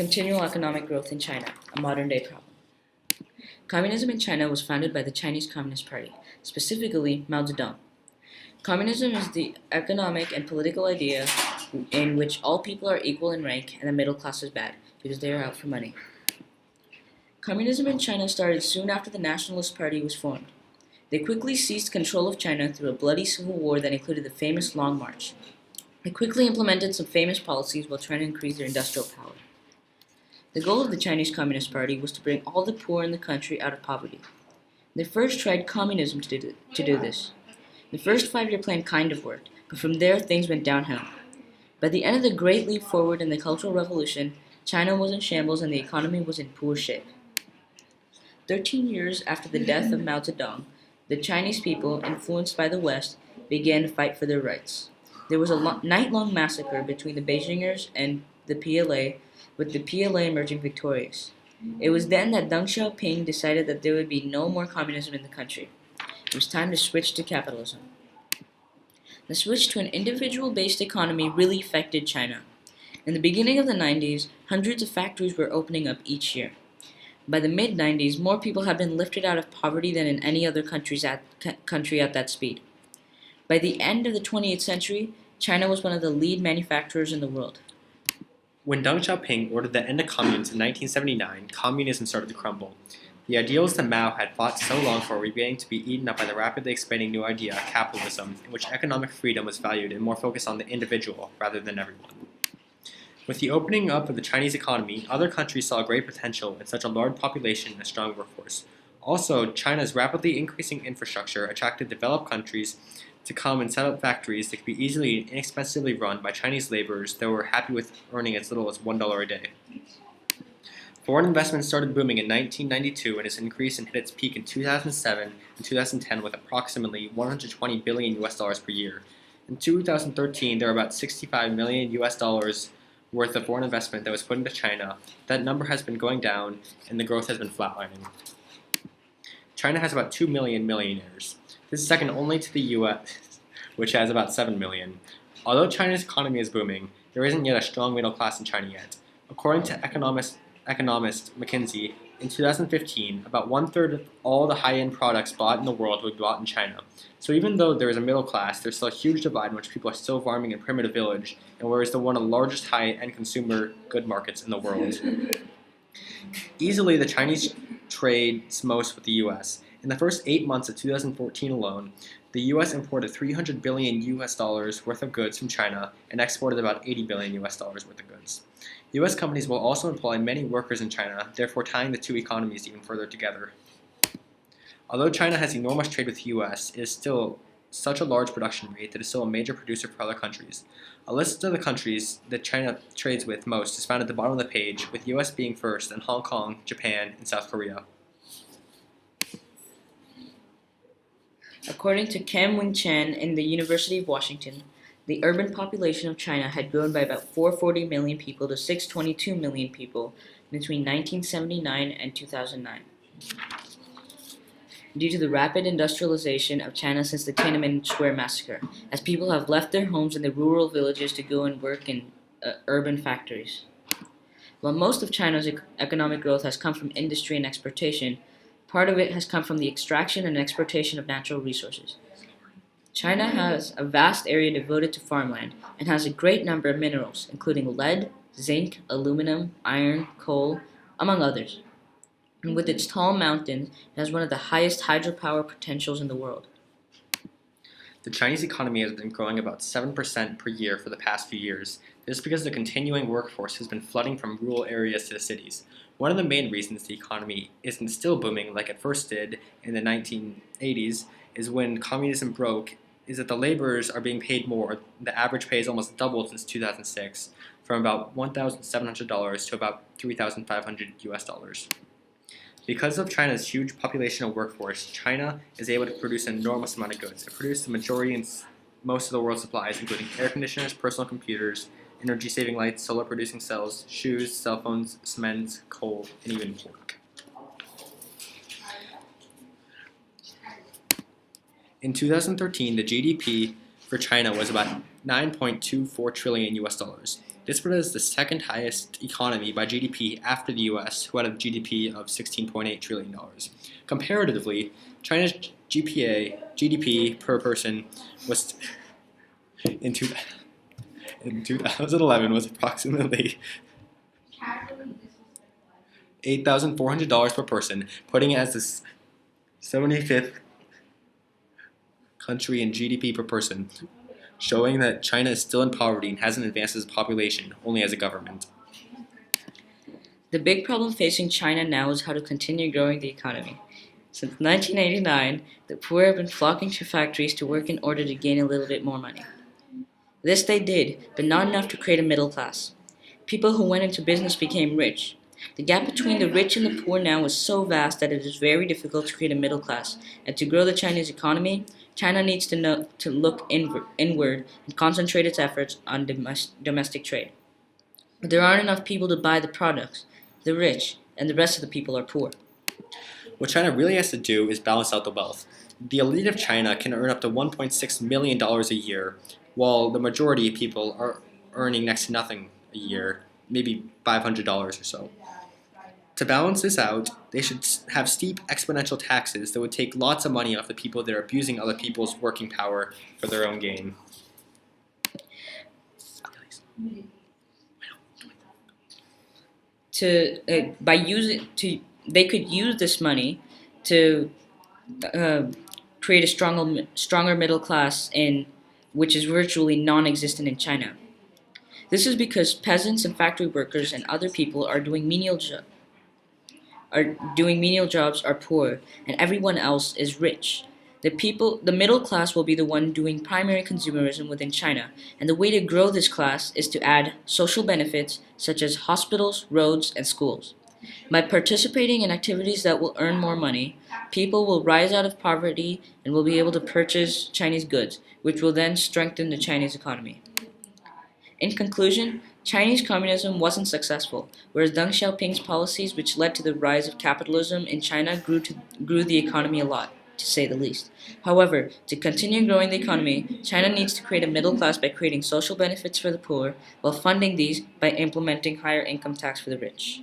Continual economic growth in China, a modern day problem. Communism in China was founded by the Chinese Communist Party, specifically Mao Zedong. Communism is the economic and political idea in which all people are equal in rank and the middle class is bad because they are out for money. Communism in China started soon after the Nationalist Party was formed. They quickly seized control of China through a bloody civil war that included the famous Long March. They quickly implemented some famous policies while trying to increase their industrial power. The goal of the Chinese Communist Party was to bring all the poor in the country out of poverty. They first tried communism to do this. The first 5-year plan kind of worked, but from there things went downhill. By the end of the Great Leap Forward in the Cultural Revolution, China was in shambles and the economy was in poor shape. 13 years after the death of Mao Zedong, the Chinese people, influenced by the West, began to fight for their rights. There was a night-long massacre between the Beijingers and the PLA, with the PLA emerging victorious. It was then that Deng Xiaoping decided that there would be no more communism in the country. It was time to switch to capitalism. The switch to an individual-based economy really affected China. In the beginning of the 90s, hundreds of factories were opening up each year. By the mid-90s, more people had been lifted out of poverty than in any other country at that speed. By the end of the 20th century, China was one of the lead manufacturers in the world. When Deng Xiaoping ordered the end of communes in 1979, communism started to crumble. The ideals that Mao had fought so long for were beginning to be eaten up by the rapidly expanding new idea, capitalism, in which economic freedom was valued and more focused on the individual rather than everyone. With the opening up of the Chinese economy, other countries saw great potential in such a large population and a strong workforce. Also, China's rapidly increasing infrastructure attracted developed countries to come and set up factories that could be easily and inexpensively run by Chinese laborers that were happy with earning as little as $1 a day. Foreign investment started booming in 1992 and has increased and hit its peak in 2007 and 2010 with approximately 120 billion US dollars per year. In 2013, there were about 65 million US dollars worth of foreign investment that was put into China. That number has been going down and the growth has been flatlining. China has about 2 million millionaires. This is second only to the US, which has about 7 million. Although China's economy is booming, there isn't yet a strong middle class in China yet. According to economist McKinsey, in 2015, about one-third of all the high-end products bought in the world would be bought in China. So even though there is a middle class, there's still a huge divide in which people are still farming in primitive village, and where is one of the largest high-end consumer good markets in the world. Easily, the Chinese trades most with the U.S. In the first 8 months of 2014 alone, the U.S. imported 300 billion US dollars worth of goods from China and exported about 80 billion US dollars worth of goods. U.S. companies will also employ many workers in China, therefore tying the two economies even further together. Although China has enormous trade with the U.S., it is still such a large production rate that it is still a major producer for other countries. A list of the countries that China trades with most is found at the bottom of the page, with U.S. being first, and Hong Kong, Japan, and South Korea. According to Cam Wing Chan in the University of Washington, the urban population of China had grown by about 440 million people to 622 million people between 1979 and 2009. Due to the rapid industrialization of China since the Tiananmen Square massacre, as people have left their homes in the rural villages to go and work in urban factories. While most of China's economic growth has come from industry and exportation, part of it has come from the extraction and exportation of natural resources. China has a vast area devoted to farmland and has a great number of minerals, including lead, zinc, aluminum, iron, coal, among others. And with its tall mountains, it has one of the highest hydropower potentials in the world. The Chinese economy has been growing about 7% per year for the past few years. This is because the continuing workforce has been flooding from rural areas to the cities. One of the main reasons the economy isn't still booming like it first did in the 1980s is when communism broke, is that the laborers are being paid more. The average pay has almost doubled since 2006, from about $1,700 to about $3,500 US dollars. Because of China's huge population and workforce, China is able to produce an enormous amount of goods. It produces the majority and most of the world's supplies, including air conditioners, personal computers, energy-saving lights, solar-producing cells, shoes, cell phones, cement, coal, and even pork. In 2013, the GDP for China was about 9.24 trillion US dollars. This put it as the second highest economy by GDP after the US, who had a GDP of $16.8 trillion. Comparatively, China's GDP per person was in, two, in 2011 was approximately $8,400 per person, putting it as the 75th country in GDP per person, showing that China is still in poverty and hasn't advanced as a population, only as a government. The big problem facing China now is how to continue growing the economy. Since 1989, the poor have been flocking to factories to work in order to gain a little bit more money. This they did, but not enough to create a middle class. People who went into business became rich. The gap between the rich and the poor now is so vast that it is very difficult to create a middle class. And to grow the Chinese economy, China needs to look inward and concentrate its efforts on domestic trade. But there aren't enough people to buy the products. The rich and the rest of the people are poor. What China really has to do is balance out the wealth. The elite of China can earn up to $1.6 million a year, while the majority of people are earning next to nothing a year, maybe $500 or so. To balance this out, they should have steep exponential taxes that would take lots of money off the people that are abusing other people's working power for their own gain. They could use this money to create a stronger middle class which is virtually non-existent in China. This is because peasants and factory workers and other people doing menial jobs are poor, and everyone else is rich. The middle class will be the one doing primary consumerism within China, and the way to grow this class is to add social benefits such as hospitals, roads, and schools. By participating in activities that will earn more money, people will rise out of poverty and will be able to purchase Chinese goods, which will then strengthen the Chinese economy. In conclusion, Chinese communism wasn't successful, whereas Deng Xiaoping's policies, which led to the rise of capitalism in China, grew the economy a lot, to say the least. However, to continue growing the economy, China needs to create a middle class by creating social benefits for the poor, while funding these by implementing higher income tax for the rich.